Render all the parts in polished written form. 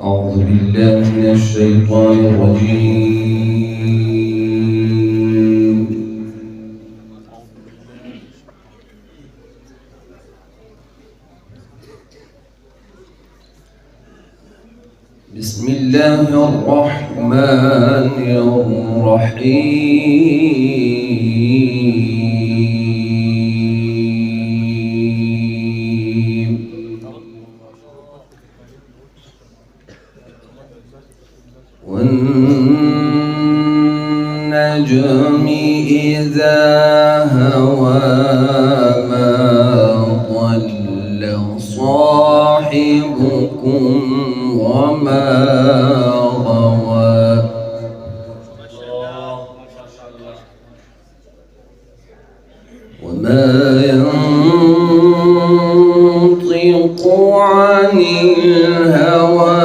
أعوذ بالله من الشيطان الرجيم. بسم الله الرحمن الرحيم. والنجم إذا هوى ما ضل صاحبكم وما غوى وما ينطق عن الهوى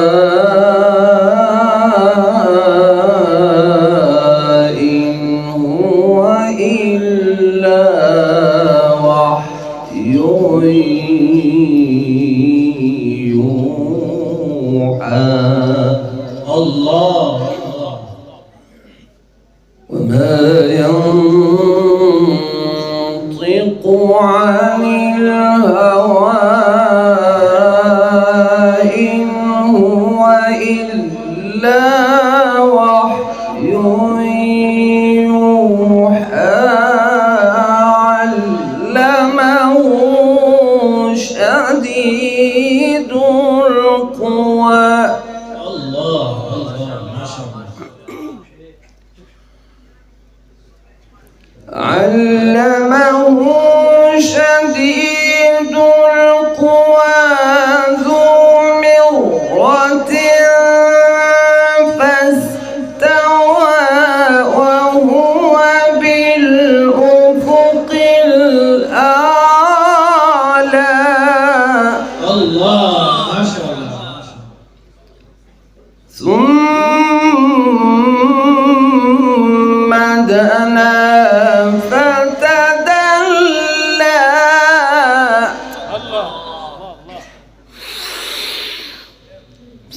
إن هو إلا وحي يوحى. الله. وما ينطق عن الهوى إن هو إلا وحي يوحى. علمه شديد القوى. الله ما شاء الله. علمه شديد القوى ذو مرة فاستوى وهو بالأفق الأعلى. الله ما شاء الله. ثم دنا فتدلى.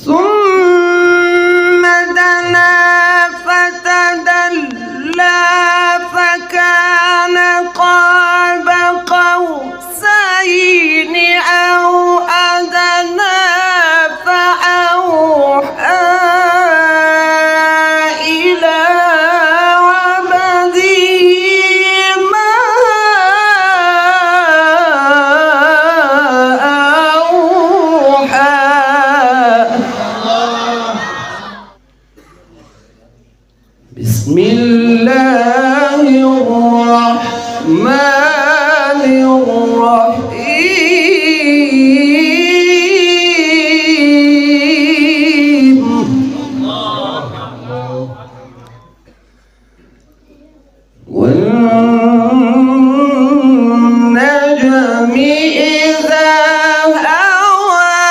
ثم دنا فتدلى فكان قاب قوسين أو أدنى فأوحى إلى عبده ما أوحى. بسم الله الرحمن الرحيم. والنجم إذا هوى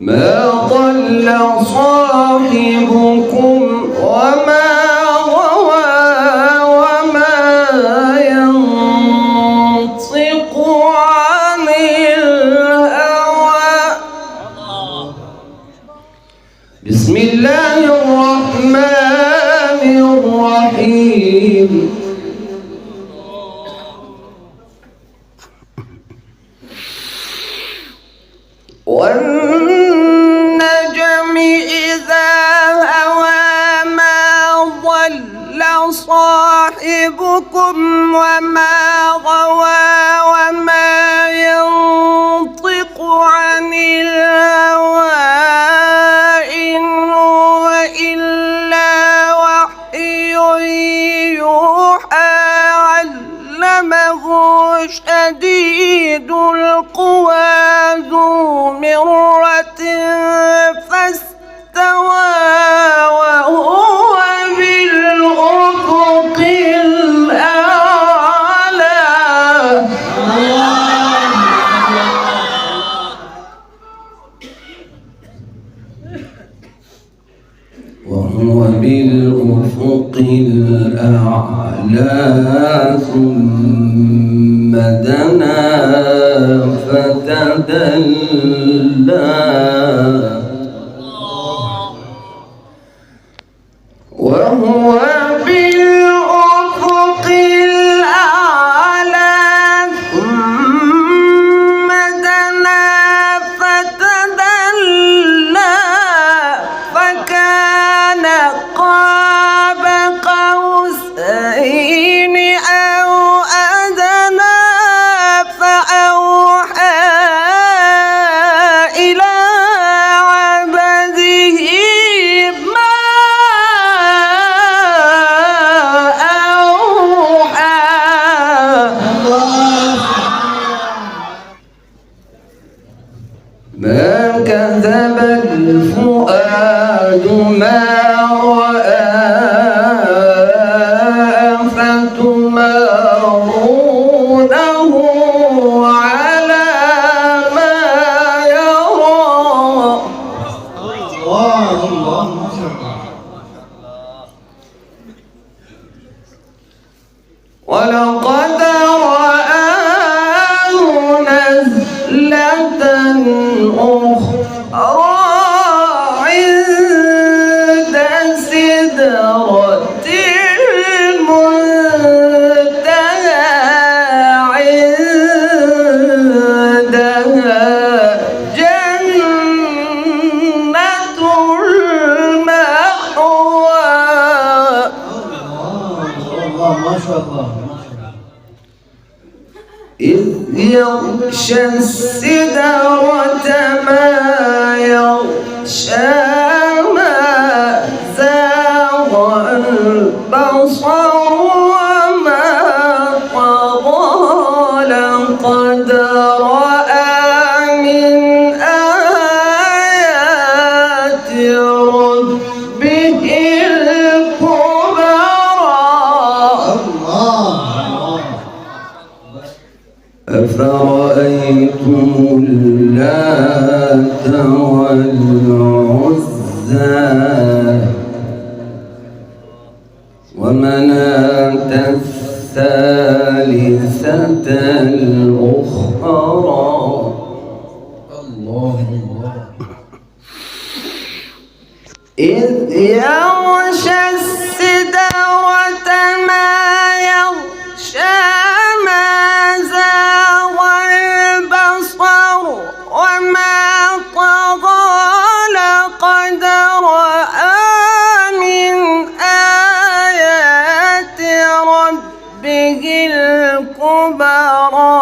ما ضل صاحبكم وما غوى وما ينطق عن الهوى. بسم الله الرحمن الرحيم. والنجم إذا هوى ما ضل صاحبكم وما غوى وما ينطق عن الهوى إن هو إلا وحي يوحى. علمه شديد القوى ذو مرة فاستوى وهو بالأفق الأعلى. وهو بالأفق الأعلى ثم دنا فتدلى وهو بالأفق الأعلى ثم دنا فتدلى فكان قاب قوسين أو أدنى فأوحى إلى عبده ما أوحى. ما كذب الفؤاد ما رأى فتمارونه على ما يرى. ولقد رآه نزلة أخرى عند سدرة المنتهى عندها جنة المأوى. ما شاء الله. إذ يغشى السدرة ما يغشى ما زاغ البصر وما طغى لقد رأى من آيات ربه الكبرى. أفرأيتم اللات والعزى ومناة الثالثة الأخرى. الله. إذ يغشى السدرة ما يغشى ما زاغ البصر وما طغى لقد رأى من آيات ربه الكبرى.